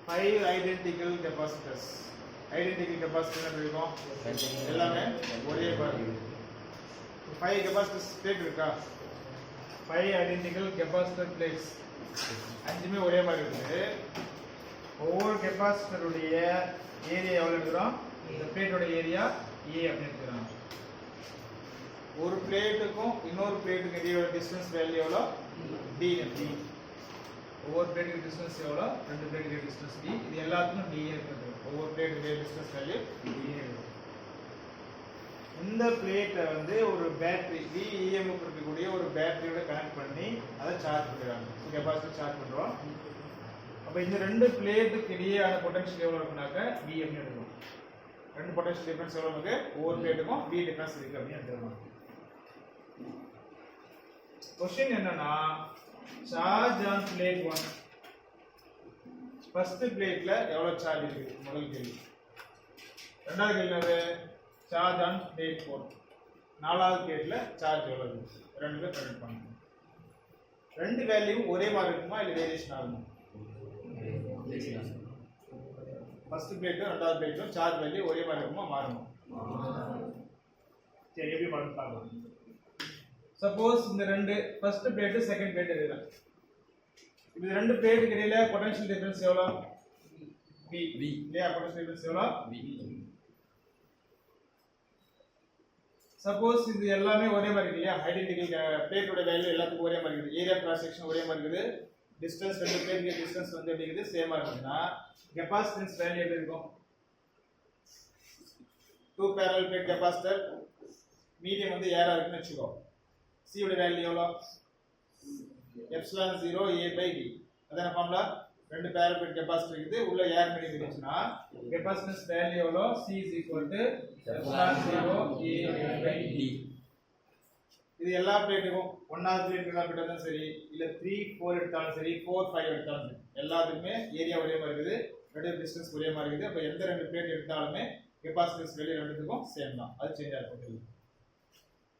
5 identical capacitors. Identical capacitor இருக்கும் எல்லாமே ஒரே மாதிரி. 5 capacitors plate இருக்கா? 5 identical capacitor plates. அஞ்சுமே ஒரே மாதிரி இருக்குது. ஒவ்வொரு கெபாசிட்டர் உடைய ஏரியா எவ்வளவு எடுக்கிறோம்? இந்த பிளேட்டோட ஏரியா A அப்படி எடுத்துக்கிறோம். ஒரு பிளேட்டுக்கும் இன்னொரு பிளேட்டுக்கு இடையே டிஸ்டன்ஸ் வேல்யூ எவ்வளோ? D. ஒவ்வொரு பிளேட்டுக்கு டிஸ்டன்ஸ் எவ்வளோ? ரெண்டு பிளேட்டுக்கு டிஸ்டன்ஸ் D. இது எல்லாத்துக்கும் D இருக்குது. ஒவ்வொரு பிளேட்டுக்கு டிஸ்டன்ஸ் வேல்யூ D இருக்குது. இந்த பிளேட்டை வந்து ஒரு பேட்டரி VEMF இருக்கக்கூடிய ஒரு பேட்டரியோட கனெக்ட் பண்ணி அதை சார்ஜ் பண்ணுறாங்க. கெபாசிட்டர் சார்ஜ் பண்ணுறோம். அப்போ இந்த ரெண்டு பிளேட்டுக்கு இடையேயான பொட்டன்ஷியல் எவ்வளோ இருக்குனாக்க V அப்படின்னு எடுக்கணும். ரெண்டு பொட்டன்ஷியல் டிஃபரன்ஸ் எவ்வளோ இருக்கு? ஒவ்வொரு பிளேட்டுக்கும் V டிஃபரன்ஸ் இருக்கு அப்படின்னு எடுத்துக்கலாம். क्वेश्चन என்னன்னா சார்ஜ் ஆன் பிளேட் 1 ஃபர்ஸ்ட் பிளேட்ல எவ்வளவு சார்ஜ் இருக்கு? முதல் கேள்வி. இரண்டாவது கேள்வி என்னது? Charge on plate 4. நாலாவது பிளேட்ல சார்ஜ் எவ்வளவு இருக்கு? ரெண்டுமே கனெக்ட் பண்ணணும். ரெண்டு வேல்யூ ஒரே மாதிரி இருக்குமா இல்ல வேரியேஷன் ஆகுமா? ஃபர்ஸ்ட் பிளேட் ரெண்டாவது பிளேட்ல சார்ஜ் வேல்யூ ஒரே மாதிரி இருக்குமா மாறுமா? சரி எப்படி பண்ணி பார்க்கலாம். சப்போஸ் இந்த ரெண்டு ஃபர்ஸ்ட் பிளேட் செகண்ட் பிளேட் எடுக்கலாம். இது ரெண்டு பிளேட்டுக்கு இடையில பொட்டன்ஷியல் டிஃபரன்ஸ் எவ்வளோ? V. இல்லையா? பொட்டன்ஷியல் டிஃபரன்ஸ் எவ்வளோ? V. சப்போஸ் இது எல்லாமே ஒரே மாதிரி இருக்கு இல்லையா? ஐடென்டிக்கல் பிளேட்டோட வேல்யூ எல்லாத்துக்கும் ஒரே மாதிரி இருக்குது. ஏரியா கிராஸ் செக்ஷன் ஒரே மாதிரி இருக்குது. டிஸ்டன்ஸ் ரெண்டு பிளேட்டுக்கு டிஸ்டன்ஸ் வந்து எப்படி இருக்குது? சேமா இருக்குதுன்னா கெபாசிட்டன்ஸ் வேல்யூ எப்படி இருக்கும்? 2 parallel plate capacitor மீடியம் வந்து ஏரா இருக்குன்னு வெச்சுக்கோ. C உடைய வேல்யூ எவ்வளோ? Epsilon 0 A by D. அதான ஃபார்முலா. ரெண்டு parallel plate capacitor இருக்குது. உள்ள ஏர் மீடியம் இருந்துச்சுன்னா கெபாசிட்டன்ஸ் வேல்யூ எவ்வளோ? C is equal to epsilon 0 A by D. இது எல்லா பிளேட்டுக்கும் ஒன்னாவது பிளேட் எடுத்தாலும் சரி இல்ல 3 4 எடுத்தாலும் சரி 4 5 எடுத்தாலும் சரி எல்லாத்துக்குமே ஏரியா ஒரே மாதிரி இருக்குது. ரெண்டு டிஸ்டன்ஸ் ஒரே மாதிரி இருக்குது. அப்ப எந்த ரெண்டு பிளேட் எடுத்தாலுமே கெபாசிட்டன்ஸ் வேல்யூ ரெண்டுத்துக்கும் சேம் தான். அது சேஞ்ச் ஆகும்.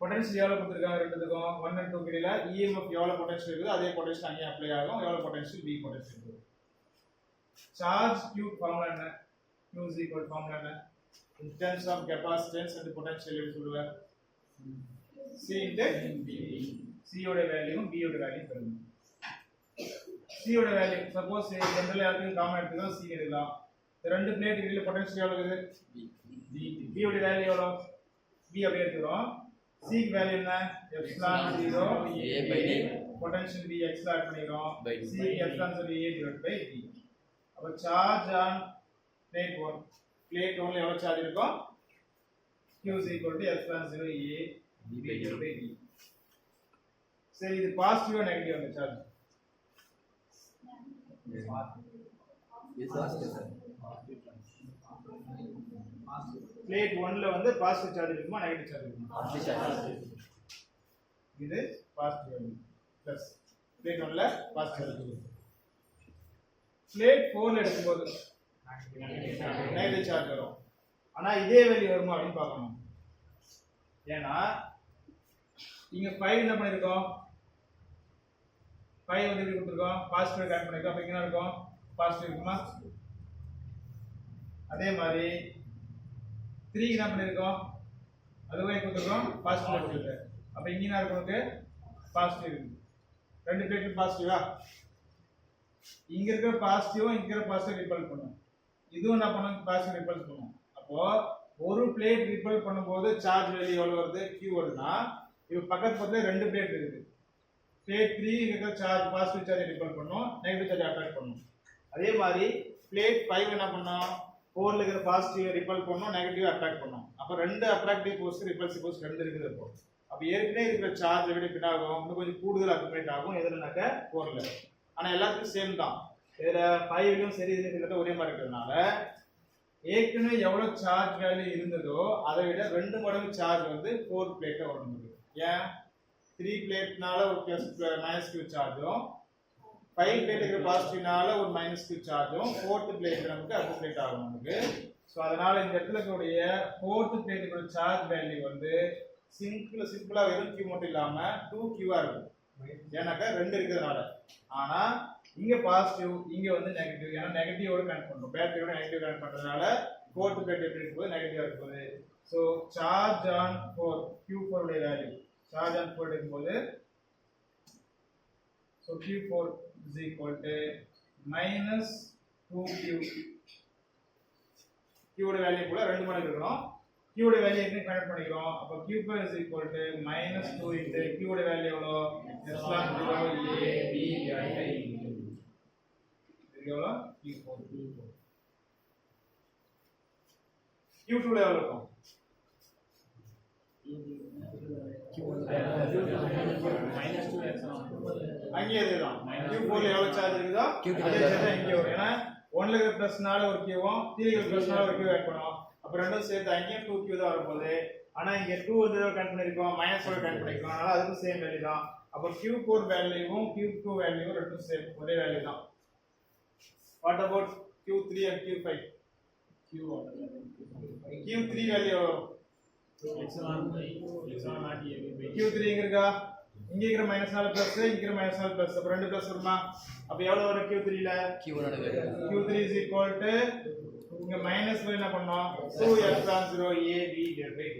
பொட்டன்ஷியல் எவ்வளவு கொடுத்திருக்காங்க ரெண்டுத்துக்கும்? 1 and 2 கிடையில EMF எவ்வளவு பொட்டன்ஷியல் இருக்குது அதே பொட்டன்ஷியல் அங்கே அப்ளை ஆகும். எவ்வளவு பொட்டன்ஷியல்? V பொட்டன்ஷியல் இருக்குது. சார்ஜ் Q ஃபார்முலா என்ன? Q is equal ஃபார்முலா என்ன? in terms of capacitance and potential எப்படி சொல்லுவ? C into V. C ஓட வேல்யூ V ஓட வேல்யூ பெறுங்க. C ஓட வேல்யூ சப்போஸ் ஜெனரலா எல்லாத்துக்கும் காமன் எடுத்துக்கலாம் C எடுக்கலாம். இந்த ரெண்டு பிளேட் இடையில பொட்டன்ஷியல் எவ்வளவு இருக்குது? V. V ஓட வேல்யூ எவ்வளவு? V அப்படியே எடுத்துறோம். C க்கு வேல்யூ என்ன? Epsilon 0 A by D. Potential V x add பண்ணிரோம். C epsilon 0 A divided by D. அப்ப சார்ஜ் ஆன் பிளேட் 1 பிளேட் 1ல எவ்வளவு சார்ஜ் இருக்கும்? Q is equal to epsilon 0 A divided by D. சரி இது பாசிட்டிவா நெகட்டிவா அந்த சார்ஜ்? பிளேட் 1ல வந்து பாசிட்டிவ் சார்ஜ் இருக்குமா நெகட்டிவ் சார்ஜ் இருக்குமா? Positive charge. இது பாசிட்டிவ் பிளஸ் பிளேட் 1ல பாசிட்டிவ் சார்ஜ் இருக்கு. பிளேட் 4ல எடுக்கும்போது நெகட்டிவ் சார்ஜ் வரும். ஆனா இதே வேல்யூ வருமா அப்படின்னு பார்க்கணும். ஏன்னா இங்க 5 என்ன பண்ணிருக்கோம்? 5 வந்து எப்படி கொடுத்திருக்கோம்? பாசிட்டிவ் கனெக்ட் பண்ணிருக்கோம். அப்ப என்ன இருக்கும்? பாசிட்டிவ் இருக்குமா? அதே மாதிரி 3 என்ன பண்ணிருக்கோம்? அதுவே கொடுத்திருக்கோம் பாசிட்டிவ் இருக்கு. அப்ப இங்க என்ன இருக்கும்? பாசிட்டிவ் இருக்கு. ரெண்டு பிளேட்டும் பாசிட்டிவா? இங்க இருக்கிற பாசிட்டிவும் இங்க இருக்கிற பாசிட்டிவ் ரிப்பல் பண்ணும். இதுவும் என்ன பண்ணும்? பாசிட்டிவ் ரிப்பல் பண்ணும். அப்போ ஒரு பிளேட் ரிப்பல் பண்ணும்போது சார்ஜ் வேல்யூ எவ்வளவு வருது? Q வருதுன்னா இது பக்கத்துல ரெண்டு பிளேட் இருக்குது. பிளேட் 3 இருக்கிற சார்ஜ் பாசிட்டிவ் சார்ஜ் ரிப்பல் பண்ணும், நெகட்டிவ் சார்ஜ் அட்ராக்ட் பண்ணும். அதே மாதிரி பிளேட் 5 என்ன பண்ணும்? 4ல இருக்கிற பாசிட்டிவ் ரிப்பல் பண்ணும், நெகட்டிவ் அட்ராக்ட் பண்ணும். அப்ப ரெண்டு அட்ராக்டிவ் ஃபோர்ஸ் ரிப்பல்சிவ் ஃபோர்ஸ் ரெண்டு இருக்குது. இப்போ அப்ப ஏற்கனவே இருக்கிற சார்ஜ் விட என்ன ஆகும்? இன்னும் கொஞ்சம் கூடுதல் அக்குமுலேட் ஆகும். எதுலனாக்க 4ல. ஆனா எல்லாத்துக்கும் சேம் தான். இதுல 5லயும் சரி இதுல ஒரே மாதிரி இருக்கிறதுனால ஏற்கனவே எவ்வளவு சார்ஜ் வேல்யூ இருந்ததோ அதை விட 2 மடங்கு சார்ஜ் வந்து 4 பிளேட்ல வரும். ஏன்? 3 பிளேட்னால ஒரு பிளஸ் மைனஸ் Q சார்ஜும் 5 பிளேட் இருக்கிற பாசிட்டிவ்னால ஒரு மைனஸ் Q சார்ஜும் 4th பிளேட் நமக்கு அக்குமுலேட் ஆகும் நமக்கு. சோ அதனால இந்த இடத்துல இருக்கக்கூடிய 4th பிளேட்டுக்கு சார்ஜ் வேல்யூ வந்து சிம்பிளா வெறும் Q மட்டும் இல்லாம 2Q ஆ இருக்கும். ஏன்னாக்க 2 இருக்கிறதுனால. ஆனா இங்க பாசிட்டிவ், இங்க வந்து நெகட்டிவ். ஏன்னா நெகட்டிவோட கனெக்ட் பண்றோம். பேட்டரியோட நெகட்டிவ் கனெக்ட் பண்றதுனால ஃபோர்த் பிளேட் எப்படி இருக்கும்போது நெகட்டிவா இருக்கும்போது. ஸோ சார்ஜ் ஆன் 4 Q4 உடைய வேல்யூ சார்ஜ் ஆன் 4 இருக்கும்போது so Q4 is equal to minus 2Q. Q உடைய வேல்யூ கூட 2 மடங்கு இருக்கணும். Q உடைய வேல்யூ எப்படி கனெக்ட் பண்ணிக்கிறோம்? அப்ப Q4 is equal to minus 2 into Q உடைய வேல்யூ எவ்வளோ? epsilon 0 A B I. இது எவ்வளோ? Q4. Q2 ல எவ்வளோ இருக்கும்? அங்கே இதுதான். Q4 ல எவ்வளவு சார்ஜ் இருக்குதோ அதே சார்ஜ் இங்கே வரும். ஏன்னா 1 ல இருக்கிற பிளஸ்னால ஒரு Qவும் 3 ல இருக்கிற பிளஸ்னால ஒரு Q ஆட் பண்ணுவோம். அப்ப ரெண்டும் சேர்த்து அங்கேயும் 2Q தான் வரப்போகுது. ஆனா இங்க 2 வந்து கனெக்ட் பண்ணிருக்கோம், -ஓட கனெக்ட் பண்ணிருக்கோம். அதனால அதுக்கும் சேம் வேல்யூ தான். அப்ப Q4 வேல்யூவும் Q2 வேல்யூவும் ரெண்டும் சேம் ஒரே வேல்யூ தான். What about Q3 and Q5? Q3 value Q3 இருக்கா? இங்க இருக்கிற -4 பிளஸ் இங்க இருக்கிற -4 பிளஸ் அப்ப ரெண்டு பிளஸ் வருமா? அப்ப எவ்வளவு வரும் Q3 ல? Q3 is equal to இங்க மைனஸ் என்ன பண்ணோம்? 2 epsilon 0 A B divided by D.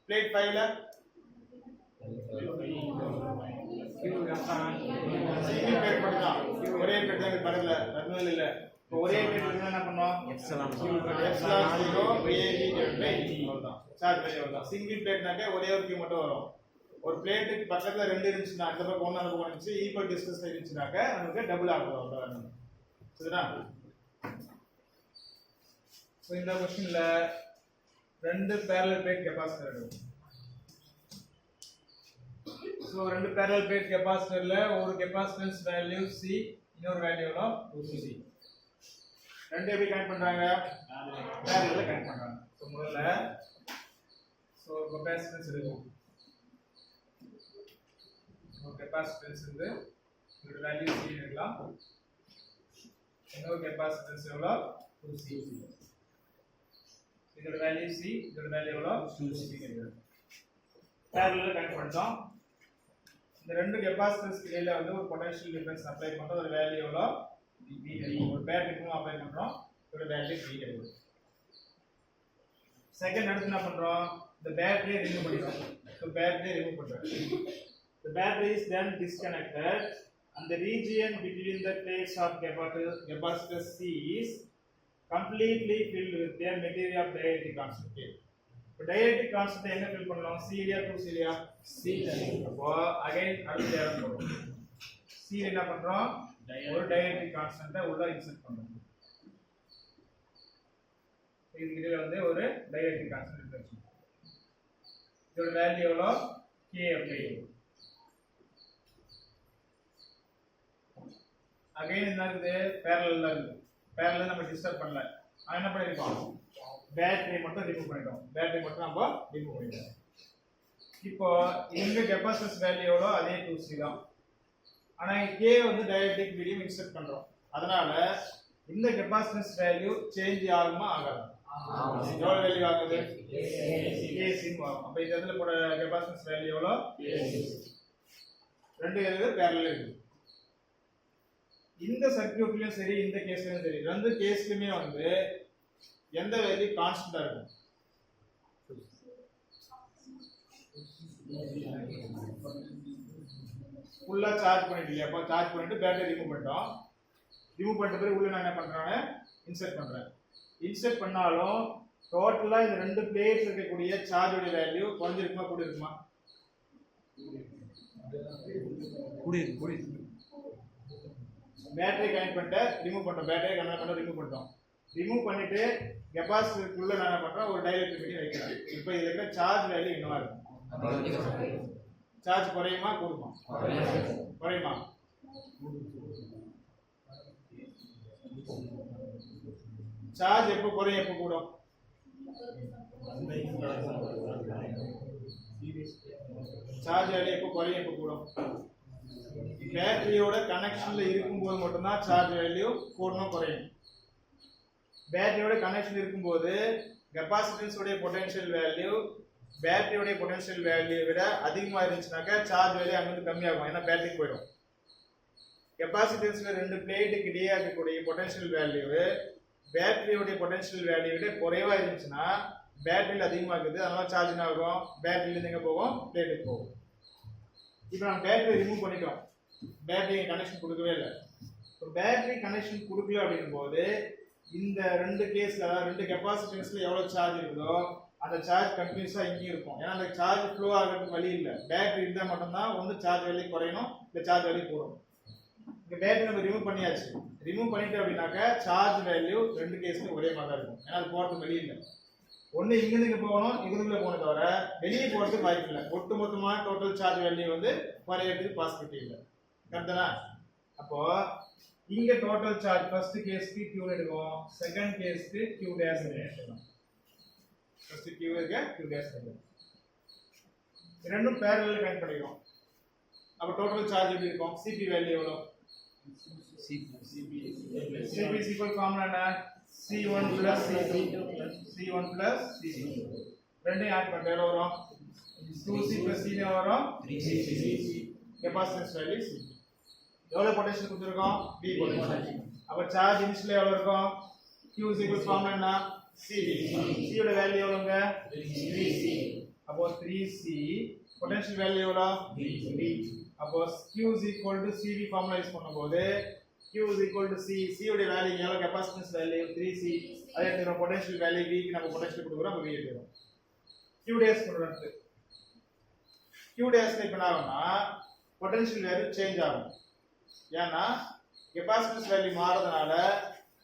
Plate 5 ல சிங்கிள் பிளேட் மட்டும்தான். ஒரே பிளேட் தான் பக்கத்துல ரத்னல் இல்ல. இப்போ ஒரே பிளேட் என்ன பண்ணோம்? epsilon 0 A B divided by D அவ்வளவுதான். சார்ஜ் வேல்யூ அவ்வளவுதான். சிங்கிள் பிளேட்னாக்க ஒரே ஒரு Q மட்டும் வரும். ஒரு பிளேட்டுக்கு பக்கத்துல ரெண்டு இருந்துச்சுன்னா அந்த பக்கம் ஒண்ணு அந்த பக்கம் இருந்துச்சு ஈக்குவல் டிஸ்டன்ஸ்ல இருந்துச்சுனாக்க நமக்கு டபுள் ஆகும் அவ்வளவுதான். சரியா? சோ இந்த क्वेश्चनல ரெண்டு parallel plate கெபாசிட்டர் இருக்கு. சோ ரெண்டு parallel plate கெபாசிட்டர்ல ஒரு கெபாசிட்டன்ஸ் வேல்யூ C இன்னொரு வேல்யூ எவ்வளோ? 2C. ரெண்டு எப்படி கனெக்ட் பண்றாங்க? parallel கனெக்ட் பண்றாங்க. சோ முதல்ல சோ கெபாசிட்டன்ஸ் இருக்கும். கெபாசிட்டன்ஸ் வந்து இதோட வேல்யூ C எடுக்கலாம். இன்னொரு கெபாசிட்டன்ஸ் எவ்வளோ? 2C. இதோட வேல்யூ C, இதோட வேல்யூ எவ்வளோ? 2C கிடைக்குது. parallel கனெக்ட் பண்ணிட்டோம். இந்த ரெண்டு கெபாசிட்டன்ஸ்க்கு இடையில வந்து ஒரு பொட்டன்ஷியல் டிஃபரன்ஸ் அப்ளை பண்றோம். ஒரு வேல்யூ எவ்வளோ? V கிடைக்கும். ஒரு பேட்டரிக்கும் அப்ளை பண்றோம். இதோட வேல்யூ V கிடைக்கும். செகண்ட் அடுத்து என்ன பண்றோம்? இந்த பேட்டரியை ரிமூவ் பண்ணிடுறோம். ஸோ பேட்டரியை ரிமூவ் பண்றோம். The battery is then disconnected and the region between the plates of capacitor C is completely filled with a material of dielectric constant. இப்போ dielectric constant என்ன fill பண்ணலாம்? C இல்லையா 2C இல்லையா? C. அப்போ again அடுத்த diagram போடுறோம். C என்ன பண்றோம்? ஒரு dielectric constant உள்ள இன்சர்ட் பண்றோம். இதுல வந்து ஒரு dielectric constant இருக்கு. இதோட வேல்யூ எவ்வளோ? K அப்படி. அகைன் என்ன இருக்குது? parallel இருக்கு. parallel நம்ம டிஸ்டர்ப் பண்ணல. நான் என்ன பண்ணிருக்கோம்? பேட்டரி மட்டும் ரிமூவ் பண்ணிட்டோம். பேட்டரி மட்டும் நம்ம ரிமூவ் பண்ணிட்டோம். இப்போ இந்த கெபாசிட்டன்ஸ் வேல்யூ எவ்வளோ? அதே 2C தான். ஆனா K வந்து டயலெக்ட்ரிக் மீடியம் இன்சர்ட் பண்றோம். அதனால இந்த கெபாசிட்டன்ஸ் வேல்யூ சேஞ்ச் ஆகுமா ஆகாது? எவ்வளவு வேல்யூ ஆகுது? KC ஆகும். அப்ப இந்த இடத்துல போட கெபாசிட்டன்ஸ் வேல்யூ எவ்வளோ? ரெண்டு இருக்கு parallel இருக்கு. இந்த சர்க்யூட்லயும் சரி இந்த கேஸ்லயும் சரி ரெண்டு கேஸ்லயுமே வந்து எந்த வேல்யூ கான்ஸ்டன்டா இருக்கும்? ஃபுல்லா சார்ஜ் பண்ணிட்டு அப்ப சார்ஜ் பண்ணிட்டு பேட்டரி ரிமூவ் பண்ணிட்டோம். ரிமூவ் பண்ணிட்ட பிறகு உள்ள நான் என்ன பண்றேன்? இன்சர்ட் பண்றேன். இன்சர்ட் பண்ணாலும் டோட்டலா இந்த ரெண்டு பிளேட்ஸ் இருக்கக்கூடிய சார்ஜோட வேல்யூ குறைஞ்சிருக்குமா கூட இருக்குமா? கூடி பேட்டரி கனெக்ட் பண்ணிட்டு ரிமூவ் பண்ணிட்டோம். பேட்டரி கனெக்ட் பண்ணி ரிமூவ் பண்ணிட்டோம். ரிமூவ் பண்ணிட்டு கெபாசிட்டருக்குள்ள நான் என்ன பண்றேன்? ஒரு டயலெக்ட்ரிக் மீடியம் வைக்கிறேன். இப்போ இதுல இருக்க சார்ஜ் வேல்யூ என்னவா இருக்கும்? சார்ஜ் குறையுமா கூடுமா? குறையுமா? சார்ஜ் எப்போ குறையும் எப்போ கூடும்? சார்ஜ் வேல்யூ எப்போ குறையும் எப்போ கூடும்? பேட்டரியோட கனெக்ஷன்ல இருக்கும்போது மட்டும்தான் சார்ஜ் வேல்யூ கூடணும் குறையும். பேட்டரியோட கனெக்ஷன் இருக்கும்போது கெபாசிட்டன்ஸ் உடைய பொட்டன்ஷியல் வேல்யூ பேட்டரியோட பொட்டன்ஷியல் வேல்யூ விட அதிகமா இருந்துச்சுனாக்க சார்ஜ் வேல்யூ அங்கிருந்து கம்மியாகும். ஏன்னா பேட்டரி போயிடும். கெபாசிட்டன்ஸ்ல ரெண்டு பிளேட்டுக்கு இடையே இருக்கக்கூடிய பொட்டன்ஷியல் வேல்யூ பேட்டரியோட பொட்டன்ஷியல் வேல்யூ விட குறைவா இருந்துச்சுன்னா பேட்டரியில் அதிகமாக இருக்குது, அதனால சார்ஜ் என்ன ஆகும், பேட்டரியில எங்க போகும், பிளேட்டுக்கு போகும். இப்போ நம்ம பேட்டரி ரிமூவ் பண்ணிட்டோம், பேட்டரி கனெக்ஷன் கொடுக்கவே இல்லை. இப்போ பேட்டரி கனெக்ஷன் கொடுக்கல அப்படிங்கும் போது இந்த ரெண்டு கேஸ்ல, அதாவது ரெண்டு கெபாசிட்டன்ஸ்ல எவ்வளவு சார்ஜ் இருக்குதோ அந்த சார்ஜ் கண்டினியூஸா இங்கேயும் இருக்கும். ஏன்னா அந்த சார்ஜ் ஃப்ளோ ஆகிறதுக்கு வழி இல்லை, பேட்டரி இருந்தால் மட்டும்தான் வந்து சார்ஜ் வேல்யூ குறையணும், இல்லை சார்ஜ் வேல்யூ கூடும். இந்த பேட்டரி நம்ம ரிமூவ் பண்ணியாச்சு, ரிமூவ் பண்ணிட்டு அப்படின்னாக்க சார்ஜ் வேல்யூ ரெண்டு கேஸ்ல ஒரே மாதிரி தான் இருக்கும். ஏன்னா அது போறதுக்கு வழி இல்லை, ஒன்று இங்கிருந்து போகணும் இங்கிருந்து போகணும், தவிர வெளியே போகிறதுக்கு வாய்ப்பு இல்லை. ஒட்டு மொத்தமான டோட்டல் சார்ஜ் வேல்யூ வந்து குறையறதுக்கு பாசிபிலிட்டி இல்லை. கரெக்டானா? அப்போ இங்க டோட்டல் சார்ஜ் ஃபர்ஸ்ட் கேஸ்க்கு Q எடுக்கும், செகண்ட் கேஸ்க்கு Q டேஷ் எடுக்கும். ஃபர்ஸ்ட் Q இருக்கு, Q டேஷ் எடுக்கும். ரெண்டும் parallel கனெக்ட் பண்ணிரோம். அப்ப டோட்டல் சார்ஜ் எப்படி இருக்கும்? Cp வேல்யூ எவ்வளவு? Cp is equal ஃபார்முலா என்ன? C1 plus C2 C1 plus C2. ரெண்டையும் ஆட் பண்ணா எவ்வளவு வரும்? 2C plus C னு வரும் 3C. Capacitance value C. எவ்வளவு பொட்டன்ஷியல் கொடுத்திருக்கோம்? V potential. அப்ப சார்ஜ் இனிஷியலா எவ்வளவு இருக்கும்? Q is equal ஃபார்முலா என்ன? C. C யோட வேல்யூ எவ்வளவுங்க? 3C. அப்போ 3C பொட்டன்ஷியல் வேல்யூ எவ்வளவு? V. அப்போ Q is equal to CV formula use பண்ணும்போது Q is equal to C. C யோட வேல்யூ எவ்வளவு? Capacitance value 3C. அதே எடுத்துறோம், பொட்டன்ஷியல் வேல்யூ V க்கு நம்ம பொட்டன்ஷியல் கொடுக்குறோம், அப்ப V எடுத்துறோம். Q dash கொடுறது. Q dash இப்ப என்ன ஆகும்னா பொட்டன்ஷியல் வேல்யூ சேஞ்ச் ஆகும். ஏன்னா கெபாசிட்டன்ஸ் வேல்யூ மாறதுனால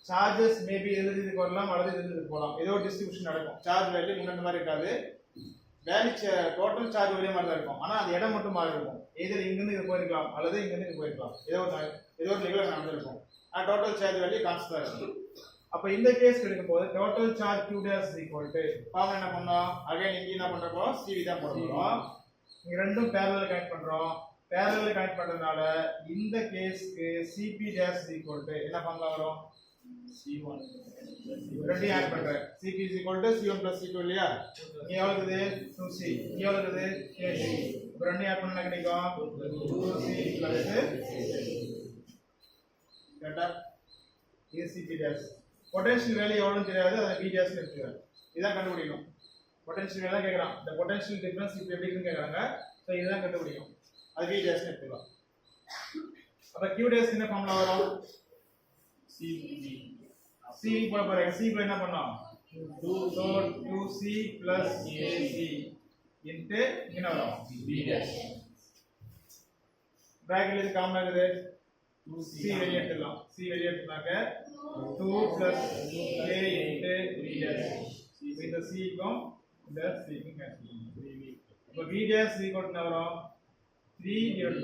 சார்ஜஸ் மேபி இதுக்கு வரலாம் அல்லது இதுக்கு போகலாம், ஏதோ டிஸ்ட்ரிபியூஷன் நடக்கும். சார்ஜ் வேல்யூ முன்ன மாதிரி இருக்காது, வேல்யூ டோட்டல் சார்ஜ் ஒரே மாதிரி தான் இருக்கும், ஆனா அது இடம் மட்டும் மாறி இருக்கும். எதிர் இங்க இருந்து இங்க போயிருக்கலாம் அல்லது இங்க இருந்து இங்க போயிருக்கலாம், ஏதோ ஒரு நிகழ்வு நடந்திருக்கும். ஆனா டோட்டல் சார்ஜ் வேல்யூ கான்ஸ்டன்டா இருக்கும். அப்ப இந்த கேஸ் எடுக்கும்போது total charge Q dash equal to formula என்ன பண்ணோம்? அகைன் இங்க என்ன பண்றோம்? CV தான் போடுறோம். இங்க ரெண்டும் parallel கனெக்ட் பண்றோம். parallel கனெக்ட் பண்றதுனால இந்த கேஸ்க்கு Cp dash equal to என்ன ஃபார்முலா வரும்? C1 ரெண்டையும் ஆட் பண்றேன். Cp is equal to C1 plus C2 இல்லையா? இங்க எவ்வளவு இருக்குது? 2C. இங்க எவ்வளவு இருக்குது? Kc. இப்ப ரெண்டையும் ஆட் பண்ணா கிடைக்கும் 2C plus கரெக்ட்டா? இது Cp dash. பொட்டன்ஷியல் வேல்யூ எவ்வளவுன்னு தெரியாது, அதை V dash னு எடுத்துக்கிறேன். இதான் கண்டுபிடிக்கணும். பொட்டன்ஷியல் வேல்யூ கேக்குறான், the potential difference இப்ப எப்படி இருக்குன்னு கேக்குறாங்க. சோ இதான் கண்டுபிடிக்கணும், அது V dash னு எடுத்துக்கலாம். அப்ப Q dash என்ன ஃபார்முலா வரும்? C போட போறேன். C என்ன பண்ணோம்? 2C plus Kc into என்ன வரும்? V dash. பிராக்கெட்ல இது காமனா இருக்குது, C வெளிய எடுத்துக்கலாம். C வெளிய எடுத்தனாக்க 2 plus K into V dash. இந்த C க்கும் இந்த C க்கும் கேன்சல். அப்ப V dash equal to என்ன வரும்? 3 divided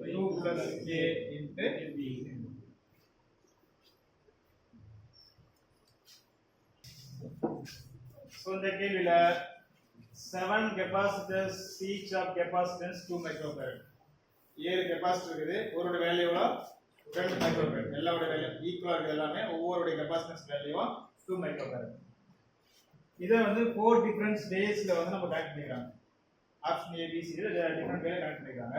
by 2 plus K into V. So இந்த கேள்வியில 7 capacitors, each of capacitance 2 microfarad. 7 capacitor இருக்குது, ஒருவோட வேல்யூ 2 மைக்ரோஃபாரட். எல்லாரோட வேல்யூ ஈக்குவலா இருக்கு, எல்லாமே ஒவ்வொருடைய கெபாசிட்டன்ஸ் வேல்யூ 2 மைக்ரோஃபாரட். இத வந்து 4 டிஃபரண்ட் டேஸ்ல வந்து நம்ம கனெக்ட் பண்ணிருக்காங்க. ஆப்ஷன் A B C ல டிஃபரண்ட் வேல கனெக்ட் பண்ணிருக்காங்க.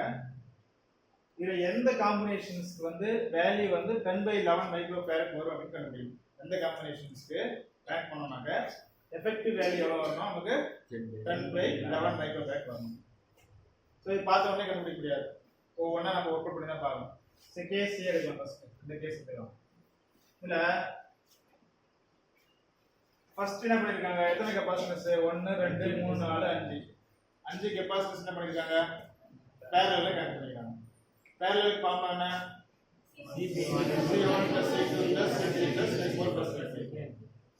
இதுல எந்த காம்பினேஷன்ஸ்க்கு வந்து வேல்யூ வந்து 10/11 மைக்ரோஃபாரட் வரும் அப்படின்னு கண்டுபிடிக்கணும். எந்த காம்பினேஷன்ஸ்க்கு கனெக்ட் பண்ணோம்னாக்க எஃபெக்டிவ் வேல்யூ எவ்வளவு வரணும்? நமக்கு 10/11 மைக்ரோஃபாரட் வரணும். சோ இது பார்த்த உடனே கண்டுபிடிக்க முடியாது, ஒவ்வொன்றா நம்ம ஒர்க் அவுட் பண்ணி தான் பார்க்கணும். சரி, கேஸ் C எடுக்கலாம். ஃபர்ஸ்ட் இந்த கேஸ் எடுக்கலாம். இதுல ஃபர்ஸ்ட் என்ன பண்ணிருக்காங்க? எத்தனை கெபாசிட்டன்ஸ்? 1 2 3 4 5 5 கெபாசிட்டன்ஸ் என்ன பண்ணிருக்காங்க? parallel கனெக்ட் பண்ணிருக்காங்க. parallel ஃபார்முலா என்ன? C1 plus C2 plus C3 plus C4 plus C5.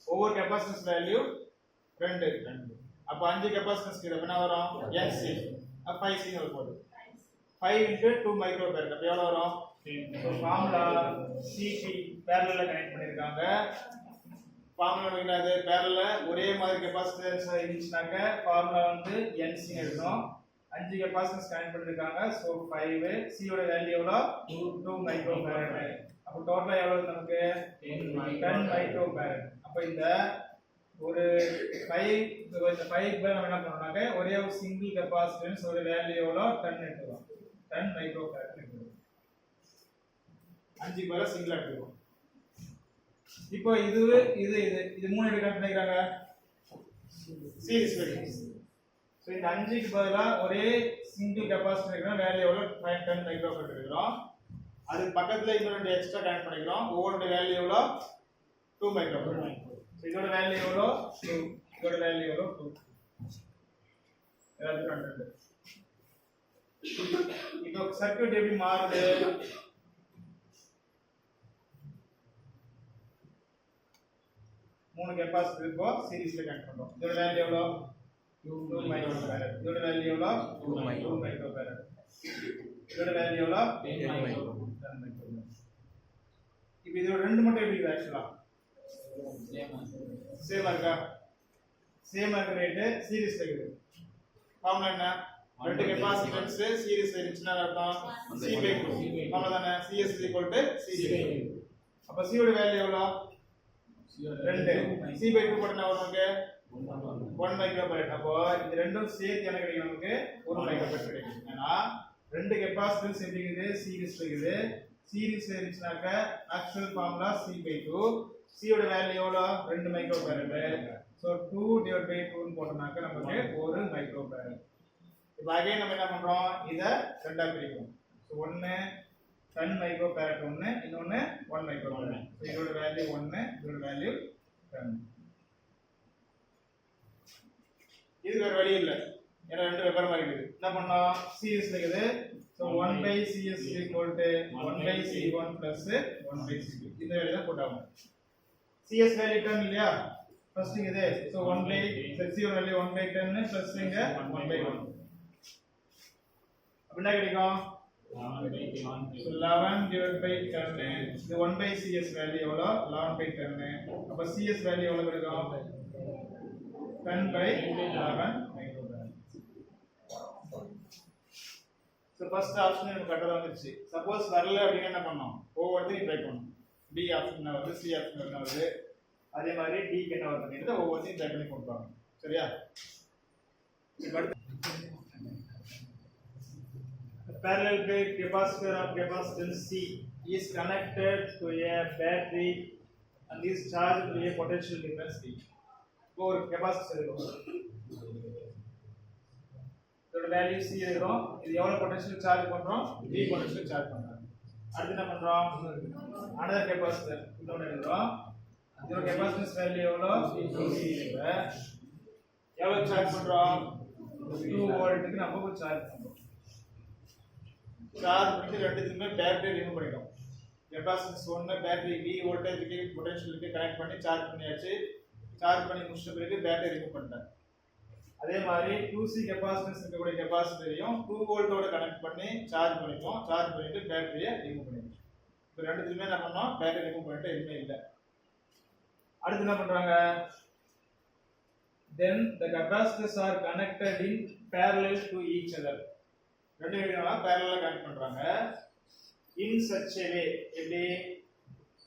ஒவ்வொரு கெபாசிட்டன்ஸ் வேல்யூ 2. அப்ப 5 கெபாசிட்டன்ஸ்க்கு இது என்ன வரும்? NC. அப்ப 5C னு வருது. 5 into 2 மைக்ரோஃபாரட். அப்ப எவ்வளவு வரும்? So formula Cp parallel connect பண்ணிருக்காங்க. ஃபார்முலா என்னது? parallel ஒரே மாதிரி கெபாசிட்டன்ஸ் இருந்துச்சுனாக்க ஃபார்முலா வந்து NC னு எடுக்கணும். 5 கெபாசிட்டன்ஸ் கனெக்ட் பண்ணிருக்காங்க. சோ 5. C யோட வேல்யூ எவ்வளவு? 2 மைக்ரோஃபாரட். அப்ப டோட்டலா எவ்வளவு நமக்கு? 10 மைக்ரோஃபாரட். அப்ப இந்த ஒரு 5 பேர் நம்ம என்ன பண்ணோம்னாக்க ஒரே ஒரு சிங்கிள் கெபாசிட்டன்ஸ் ஒரு வேல்யூ எவ்வளவு? 10 எடுத்துக்கலாம். 10 மைக்ரோஃபாரட் எடுத்துக்கலாம். 5 பதிலா சிங்கிளா எடுத்துக்கிறோம். இப்போ இது மூணு எப்படி கனெக்ட் பண்ணிக்கிறாங்க சீரிஸ் வெரிஃபிகேஷன். சோ இந்த 5க்கு பதிலா ஒரே சிங்கிள் கெபாசிட்டர் இருக்கிற வேல்யூ எவ்வளவு 10 மைக்ரோஃபாரட் எடுக்கிறோம். அதுக்கு பக்கத்துல இன்னொரு ரெண்டு எக்ஸ்ட்ரா கனெக்ட் பண்ணிக்கிறோம். ஒவ்வொரு வேல்யூ எவ்வளவு 2 மைக்ரோஃபாரட். சோ இதோட வேல்யூ எவ்வளவு 2, இதோட வேல்யூ எவ்வளவு 2. எல்லாத்தையும் கண்டுபிடிங்க. இப்போ சர்க்யூட் எப்படி மாறுது? மூணு கெபாசிட்டர் இப்போ சீரிஸ்ல கனெக்ட் பண்றோம். இதோட வேல்யூ எவ்வளவு 2 மைக்ரோஃபாரட். இதோட வேல்யூ எவ்வளவு 2 மைக்ரோஃபாரட். இதோட வேல்யூ எவ்வளவு 10 மைக்ரோஃபாரட். இப்போ இதோட ரெண்டு மட்டும் எப்படி இருக்கு? ஆக்சுவலா சேமா இருக்கா? சேமா இருக்க ரேட் சீரிஸ்ல இருக்குது. ஃபார்முலா என்ன? ரெண்டு கெபாசிட்டன்ஸ் சீரிஸ்ல இருந்துச்சுன்னா அர்த்தம் C/2. அவ்வளவுதானே? CS C/2. அப்ப C ஓட வேல்யூ எவ்வளவு 2. C/2 போட்டா நமக்கு 1 மைக்ரோஃபாரட். அப்போ இந்த ரெண்டும் சேர்த்து என்ன கிடைக்கும்? நமக்கு 1 மைக்ரோஃபாரட் கிடைக்கும். ஏன்னா ரெண்டு கெபாசிட்டன்ஸ் இருக்குது சீரிஸ்ல இருக்குது. சீரிஸ்ல இருந்துச்சுனாக்க ஆக்சுவல் ஃபார்முலா C/2. C ஓட வேல்யூ எவ்வளவு 2 மைக்ரோஃபாரட். சோ 2/2 ன்னு போட்டோம்னாக்க நமக்கு 1 மைக்ரோஃபாரட். இப்போ அகைன் நம்ம என்ன பண்றோம்? இத ரெண்டா பிரிக்கிறோம். சோ 1 10 மைக்ரோஃபாரட் ஒன்னு, இன்னொன்னு 1 மைக்ரோஃபாரட். சோ இதோட வேல்யூ 1, இதோட வேல்யூ 10. இது வேற வழி இல்ல. ஏன்னா ரெண்டு வெவ்வேறு மாதிரி இருக்குது. என்ன பண்ணோம்? சீரிஸ்ல இருக்குது. So 1/CS = 1/C1 + 1/C2. இந்த வேல்யூ தான் போட்டாங்க. CS வேல்யூ 10 இல்லையா? ஃபர்ஸ்ட் இது. சோ 1/C வேல்யூ 1/10 + இங்க 1/1. அப்ப என்ன கிடைக்கும்? 11/10. இது 1/CS வேல்யூ எவ்வளவு? 11/10. அப்ப CS வேல்யூ எவ்வளவு கிடைக்கும்? 10/11 மைக்ரோஃபாரட். சோ ஃபர்ஸ்ட் ஆப்ஷன் நமக்கு கரெக்ட்டா வந்துருச்சு. சப்போஸ் வரல அப்படினா என்ன பண்ணனும்? ஒவ்வொருத்தையும் ட்ரை பண்ணனும். B ஆப்ஷன் வருது, C ஆப்ஷன் வருது. அதே மாதிரி D க்கு என்ன வருதுன்னு ஒவ்வொருத்தையும் ட்ரை பண்ணி போடுவாங்க. சரியா? A parallel plate capacitor of capacitance C is connected to a battery and is charged to a potential difference D. ஒரு கெபாசிட்டர் இருக்கும். இதோட வேல்யூ C இருக்கும். இது எவ்வளவு பொட்டன்ஷியல் சார்ஜ் பண்றோம்? V பொட்டன்ஷியல் சார்ஜ் பண்றோம். அடுத்து என்ன பண்றோம்? another கெபாசிட்டர் இதோட எழுதுறோம். இதோட கெபாசிட்டன்ஸ் வேல்யூ எவ்வளவு? 2C இருக்கு. எவ்வளவு சார்ஜ் பண்றோம்? 2 வோல்ட்க்கு நம்ம சார்ஜ் பண்றோம். சார்ஜ் பண்ணி ரெண்டுத்துக்குமே பேட்டரி ரிமூவ் பண்ணிடும். கெபாசிட்டன்ஸ் 1 பேட்டரி V வோல்டேஜ்க்கு பொட்டன்ஷியலுக்கு கனெக்ட் பண்ணி சார்ஜ் பண்ணியாச்சு. சார்ஜ் பண்ணி முடிச்ச பிறகு பேட்டரி ரிமூவ் பண்ணிட்டேன். அதே மாதிரி 2C கெபாசிட்டன்ஸ் இருக்கக்கூடிய கெபாசிட்டரையும் 2 வோல்ட்டோட கனெக்ட் பண்ணி சார்ஜ் பண்ணிப்போம். சார்ஜ் பண்ணிட்டு பேட்டரியை ரிமூவ் பண்ணிடுவோம். இப்போ ரெண்டுத்துக்குமே என்ன பண்ணோம்? பேட்டரி ரிமூவ் பண்ணிட்டு எதுவுமே இல்லை. அடுத்து என்ன பண்றாங்க? then the capacitors are connected in parallel to each other. ரெண்டு விதமா parallel கனெக்ட் பண்றாங்க. in such a way எப்படி?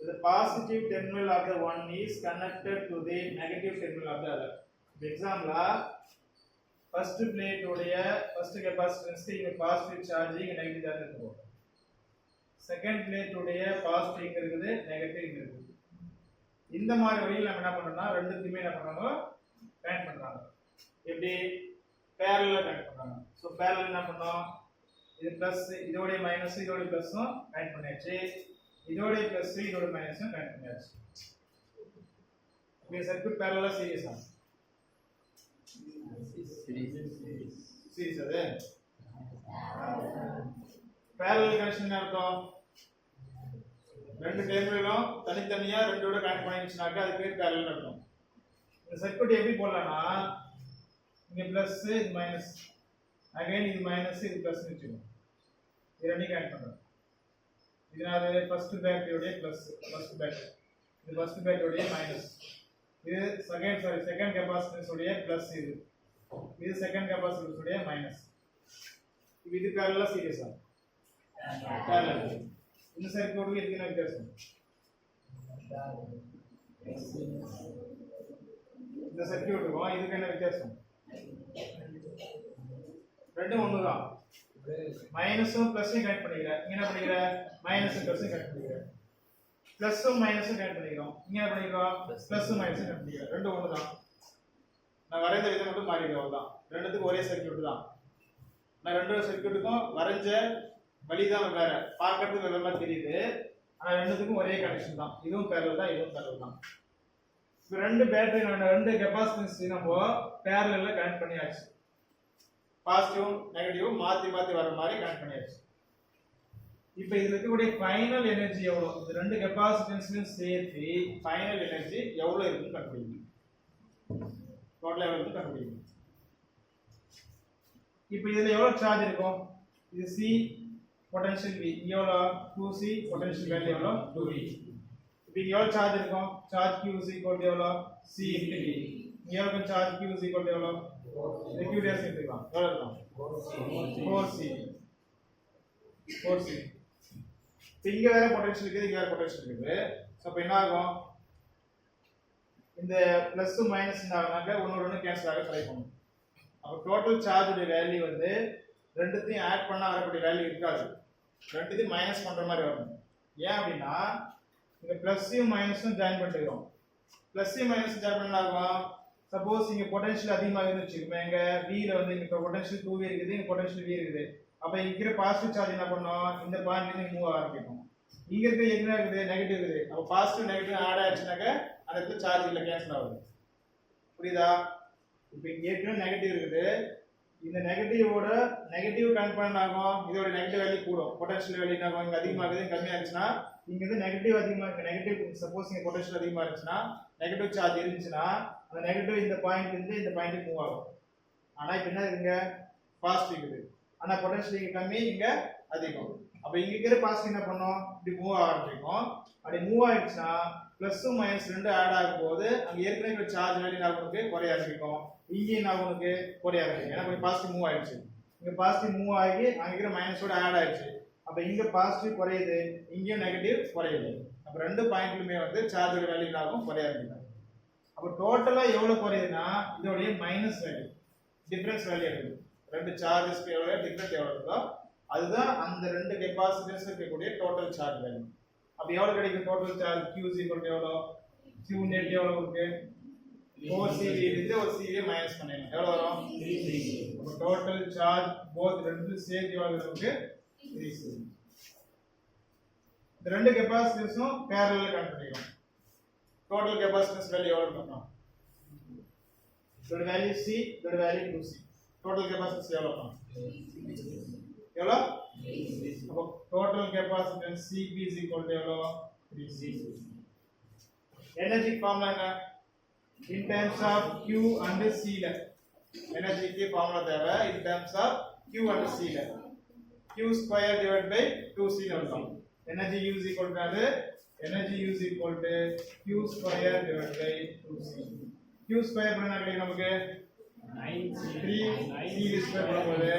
the positive terminal of the one is connected to the negative terminal of the other. For example, first plate உடைய first capacitance இங்க positive charge இங்க negative charge இருக்கும். second plate உடைய positive இங்க இருக்குது, negative இங்க இருக்குது. இந்த மாதிரி வழியில நம்ம என்ன பண்றோம்னா ரெண்டுத்துமே என்ன பண்றாங்க? கனெக்ட் பண்றாங்க. எப்படி? parallel கனெக்ட் பண்றாங்க. சோ parallel என்ன பண்ணோம்? இது பிளஸ் இதோட மைனஸ் இதோட பிளஸும் கனெக்ட் பண்ணியாச்சு. இதோட பிளஸ் இதோட மைனஸும் கனெக்ட் பண்ணியாச்சு. இந்த சர்க்யூட் parallel சீரிஸ் ஆ சீரிஸ் அது parallel கனெக்ஷன் அர்த்தம் ரெண்டு டெர்மினலும் தனித்தனியா ரெண்டோட கனெக்ட் பண்ணிடுச்சுனாக்க அது பேர் parallel அர்த்தம். இந்த சர்க்யூட் எப்படி போடலாம்னா இங்க பிளஸ் இது மைனஸ் அகைன் இது மைனஸ் இது பிளஸ் வெச்சுக்கோங்க. இது ரெண்டையும் கனெக்ட் பண்றோம். இதனால ஃபர்ஸ்ட் பேட்டரியோட பிளஸ் ஃபர்ஸ்ட் பேட்டரி இது ஃபர்ஸ்ட் பேட்டரியோட மைனஸ் இது செகண்ட் கெபாசிட்டன்ஸ் உடைய பிளஸ் இது செகண்ட் கெபாசிட்டன்ஸ் உடைய மைனஸ். இது parallel சீரிஸ் ஆ parallel. இந்த சர்க்யூட்ல இதுக்கு என்ன வித்தியாசம்? இந்த சர்க்யூட்டுக்கும் இதுக்கு என்ன வித்தியாசம்? ரெண்டும் ஒண்ணுதான். மைனஸும் பிளஸையும் கனெக்ட் பண்ணிக்கிறேன். இங்க என்ன பண்ணிக்கிற மைனஸும் பிளஸையும் கனெக்ட் பண்ணிக்கிறேன். பிளஸும் மைனஸும் கனெக்ட் பண்ணிக்கிறோம். இங்க என்ன பண்ணிக்கிறோம் பிளஸும் மைனஸும் கனெக்ட் பண்ணிக்கிறோம். ரெண்டும் ஒன்று தான். நான் வரைந்த விதம் மட்டும் மாறிடுவோம். அவ்வளவுதான். ரெண்டுத்துக்கும் ஒரே சர்க்யூட் தான். நான் ரெண்டு சர்க்யூட்டுக்கும் வரைஞ்ச வழிதான் வேற, பார்க்கறதுக்கு வேற மாதிரி தெரியுது. ஆனா ரெண்டுத்துக்கும் ஒரே கனெக்ஷன் தான். இதுவும் பேரலல் தான், இதுவும் பேரலல் தான். இப்போ ரெண்டு பேட்டரி ரெண்டு கெபாசிட்டன்ஸ் நம்ம பேரலல்ல கனெக்ட் பண்ணியாச்சு. பாசிட்டிவ் நெகட்டிவ் மாத்தி மாத்தி வர மாதிரி கனெக்ட் பண்ணியாச்சு. இப்போ இதுல இருக்கக்கூடிய ஃபைனல் எனர்ஜி எவ்வளவு, இந்த ரெண்டு கெபாசிட்டன்ஸ்லயும் சேர்த்து ஃபைனல் எனர்ஜி எவ்வளவு இருக்குன்னு கண்டுபிடிக்கணும். டோட்டல் எவ்வளவு இருக்குன்னு கண்டுபிடிக்கணும். இப்போ இதுல எவ்வளவு சார்ஜ் இருக்கும், இது C பொட்டன்ஷியல் V எவ்வளவு 2C பொட்டன்ஷியல் வேல்யூ எவ்வளவு 2V. இப்போ இங்க எவ்வளவு சார்ஜ் இருக்கும், charge Q is equal to எவ்வளவு C into V. இங்க எவ்வளவு charge Q is equal to எவ்வளவு Q dash எடுத்துக்கலாம். எவ்வளவு இருக்கும் 4C. இப்போ இங்க வேற பொட்டன்ஷியல் இருக்குது, இங்க வேற பொட்டன்ஷியல் இருக்குது. சோ இப்போ என்ன ஆகும், இந்த பிளஸ் மைனஸ் என்ன ஆகுனாக்க ஒன்னு கேன்சல் ஆக ட்ரை பண்ணும். அப்போ டோட்டல் சார்ஜ் வேல்யூ வந்து ரெண்டுத்தையும் ஆட் பண்ணா வரக்கூடிய வேல்யூ இருக்காது, ரெண்டுத்தையும் மைனஸ் பண்ற மாதிரி வரும். ஏன் அப்படின்னா இங்க பிளஸ்ஸையும் மைனஸும் ஜாயின் பண்ணிக்கிறோம். பிளஸ்ஸையும் மைனஸ் ஜாயின் பண்ணா ஆகும், சப்போஸ் இங்க பொட்டன்ஷியல் அதிகமாக இருக்குன்னு வச்சுக்கோங்க. எங்க V ல வந்து இங்க பொட்டன்ஷியல் 2V இருக்குது, இங்க பொட்டன்ஷியல் V இருக்குது. அப்ப இங்க இருக்கிற பாசிட்டிவ் சார்ஜ் என்ன பண்ணும், இந்த பாயிண்ட்ல இருந்து மூவ் ஆரம்பிக்கும். இங்க இருக்க என்ன இருக்குது நெகட்டிவ் இருக்குது. அப்ப பாசிட்டிவ் நெகட்டிவ் ஆட் ஆயிடுச்சுனாக்க அந்த இடத்துல சார்ஜ் இல்ல, கேன்சல் ஆகுது. புரியுதா? இப்போ இங்க ஏற்கனவே நெகட்டிவ் இருக்குது, இந்த நெகட்டிவோட நெகட்டிவ் கம்பேர் ஆகும், இதோட நெகட்டிவ் வேல்யூ கூடும். பொட்டன்ஷியல் வேல்யூ என்ன ஆகும், இங்க அதிகமாகுது இங்க கம்மியா இருந்துச்சுன்னா இங்க இருந்து நெகட்டிவ் அதிகமா இருக்கு. நெகட்டிவ் சப்போஸ் இங்க பொட்டன்ஷியல் அதிகமா இருந்துச்சுன்னா நெகட்டிவ் சார்ஜ் இருந்துச்சுன்னா அந்த நெகட்டிவ் இந்த பாயிண்ட்ல இருந்து இந்த பாயிண்ட்க்கு மூவ் ஆகும். ஆனா இப்போ என்ன இருக்குங்க பாசிட்டிவ் இருக்குது, ஆனா பொட்டன்ஷியல் இங்க கம்மி இங்க அதிகம். அப்ப இங்க இருக்கிற பாசிட்டிவ் என்ன பண்ணும், இப்படி மூவ் ஆரம்பிக்கும். அப்படி மூவ் ஆயிடுச்சுன்னா பிளஸும் மைனஸ் ரெண்டு ஆட் ஆகும் போது அங்க ஏற்கனவே சார்ஜ் வேல்யூ நமக்கு குறைய ஆரம்பிக்கும், இங்கேயும் நமக்கு குறைய ஆரம்பிக்கும். ஏன்னா கொஞ்சம் பாசிட்டிவ் மூவ் ஆயிடுச்சு, இங்க பாசிட்டிவ் மூவ் ஆகி அங்க இருக்கிற மைனஸோட ஆட் ஆயிடுச்சு. அப்ப இங்க பாசிட்டிவ் குறையுது, இங்கேயும் நெகட்டிவ் குறையுது. அப்ப ரெண்டு பாயிண்ட்லுமே வந்து சார்ஜோட வேல்யூ ஆகும் குறைய ஆரம்பிக்கும். அப்ப டோட்டலா எவ்வளவு குறையுதுன்னா இதோடைய மைனஸ் வேல்யூ, டிஃபரன்ஸ் வேல்யூ இருக்குது. ரெண்டு சார்ஜஸ்க்கு எவ்வளவு டிஃபரன்ஸ் எவ்வளவு இருக்கோ அதுதான் அந்த ரெண்டு கெபாசிட்டன்ஸ் இருக்கக்கூடிய டோட்டல் சார்ஜ் வேல்யூ. அப்ப எவ்வளவு கிடைக்கும் total charge Q is equal to எவ்வளவு, Q net எவ்வளவு இருக்கு 4CV இருந்து ஒரு CV மைனஸ் பண்ணிடலாம். எவ்வளவு வரும் 3CV. அப்ப டோட்டல் சார்ஜ் போத் ரெண்டு சேர்த்து எவ்வளவு இருக்கு 3CV. இந்த ரெண்டு கெபாசிட்டன்ஸும் பேரலல்ல கனெக்ட் பண்ணிக்கிறோம். டோட்டல் கெபாசிட்டன்ஸ் வேல்யூ எவ்வளவு இருக்கும், இதோட வேல்யூ C, இதோட வேல்யூ 2C. டோட்டல் கெபாசிட்டன்ஸ் எவ்வளவு இருக்கும், எவ்வளவு, அப்ப total capacitance CP is equal to எவ்வளவு 3C. எனர்ஜி ஃபார்முலா என்ன, in terms of Q and C ல எனர்ஜிக்கு ஃபார்முலா தேவை in terms of Q and C ல Q square divided by 2C ல வரும். Energy U is equal to அது energy U is equal to Q square divided by 2C. Q square பண்ணா கிடைக்கும் நமக்கு 9C square பண்ணும்போது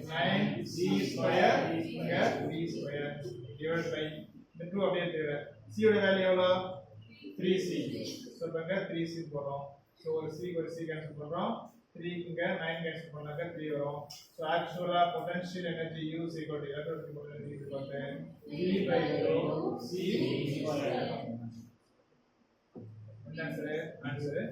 9C square இங்க 3 square divided by இந்த 2 அப்படியே தேவை. C ஓட வேல்யூ எவ்வளவு 3C. சோ இங்க 3C போறோம். சோ ஒரு C கேன்சல் பண்றோம். 3 இங்க 9 கேன்சல் பண்ணாக்க 3 வரும். சோ ஆக்சுவலா potential energy U is equal to electric potential is equal to E by rho C square. Answer